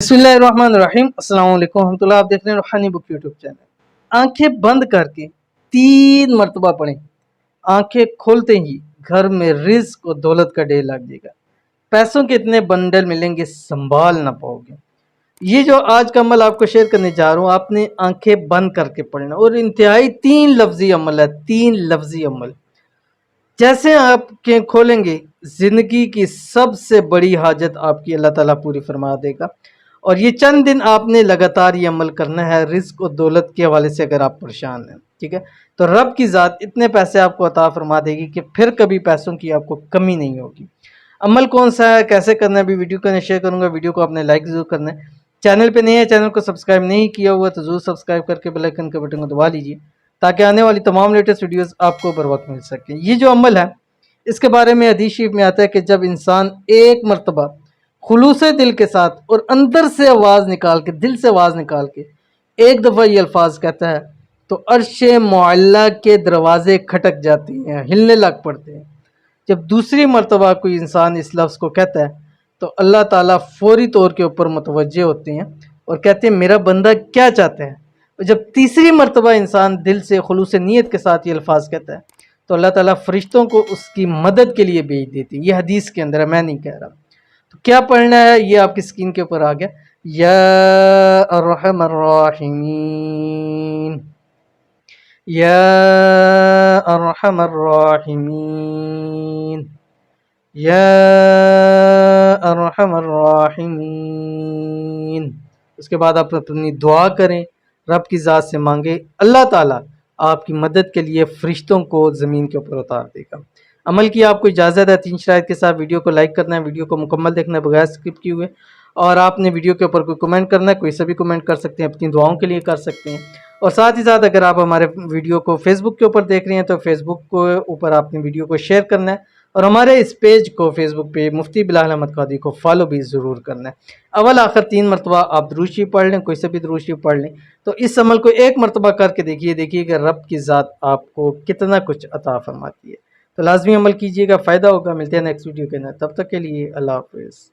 बिस्मिल्लाहिर्रहमानिर्रहीम। अस्सलाम वालेकुम रहमतुल्लाह। आप देख रहे हैं रूहानी बुक यूट्यूब चैनल। आंखें बंद करके 3 मरतबा पढ़ें। आंखें खोलते ही घर में रिज्क और दौलत का ढेर लग जाएगा। पैसों के इतने बंडल मिलेंगे संभाल ना पाओगे। ये जो आज का अमल आपको शेयर करने जा रहा हूँ, आपने आंखें बंद करके पढ़ना और इंतहाई 3 लफ्जी अमल है। 3 लफ्जी अमल जैसे आप के खोलेंगे, जिंदगी की सबसे बड़ी हाजत आपकी अल्लाह ताला पूरी फरमा देगा। और ये चंद दिन आपने लगातार ये अमल करना है। रिस्क और दौलत के हवाले से अगर आप परेशान हैं, ठीक है, तो रब की ज़ात इतने पैसे आपको अता फरमा देगी कि फिर कभी पैसों की आपको कमी नहीं होगी। अमल कौन सा है, कैसे करना है, अभी वीडियो को शेयर करूंगा। वीडियो को आपने लाइक जरूर करना है। चैनल पे नए है, चैनल को सब्सक्राइब नहीं किया हुआ तो जरूर सब्सक्राइब करके बेल आइकन के बटन को दबा लीजिए ताकि आने वाली तमाम लेटेस्ट वीडियोस आपको बर वक्त मिल सके। ये जो अमल है इसके बारे में हदीस शरीफ में आता है कि जब इंसान 1 मरतबा खुलूस दिल के साथ और अंदर से आवाज़ निकाल के, दिल से आवाज़ निकाल के एक दफ़ा ये अल्फाज कहता है तो अर्श मुअल्ला के दरवाजे खटक जाते हैं, हिलने लग पड़ते हैं। जब दूसरी मरतबा कोई इंसान इस लफ्ज़ को कहता है तो अल्लाह ताला फौरी तौर के ऊपर मुतवज्जे होते हैं और कहते हैं मेरा बंदा क्या चाहता है। और जब तीसरी मरतबा इंसान दिल से खुलूस नीयत के साथ ये अल्फाज कहता है तो अल्लाह ताला फरिश्तों को उसकी मदद के लिए भेज देते हैं। ये हदीस के अंदर है, मैं नहीं कह रहा। तो क्या पढ़ना है ये आपकी स्क्रीन के ऊपर आ गया। या अर्हमर राहिमीन, या अर्हमर राहिमीन, या अर्हमर राहिमीन। उसके बाद आप अपनी दुआ करें, रब की ज़ात से मांगे, अल्लाह ताला आपकी मदद के लिए फरिश्तों को ज़मीन के ऊपर उतार देगा। अमल की आपको इजाज़त है। 3 शराइत के साथ वीडियो को लाइक करना है, वीडियो को मुकम्मल देखना है बगैर स्किप किए हुए। और आपने वीडियो के ऊपर कोई कमेंट करना है, कोई सभी कमेंट कर सकते हैं, अपनी दुआओं के लिए कर सकते हैं। और साथ ही साथ अगर आप हमारे वीडियो को फेसबुक के ऊपर देख रहे हैं तो फेसबुक के ऊपर आपने वीडियो को शेयर करना है और हमारे इस पेज को फेसबुक पे मुफ्ती बिलाल अहमद कादरी को फॉलो भी ज़रूर करना है। अव्वल आखिर 3 मरतबा आप दुरूद शरीफ पढ़ लें, कोई से भी दुरूद शरीफ पढ़ लें। तो इस अमल को 1 मरतबा करके देखिए कि रब की ज़ात आपको कितना कुछ अता फरमाती है। तो लाजमी अमल कीजिएगा, फ़ायदा होगा। मिलते हैं नेक्स्ट वीडियो के अंदर, तब तक के लिए अल्लाह हाफ़िज़।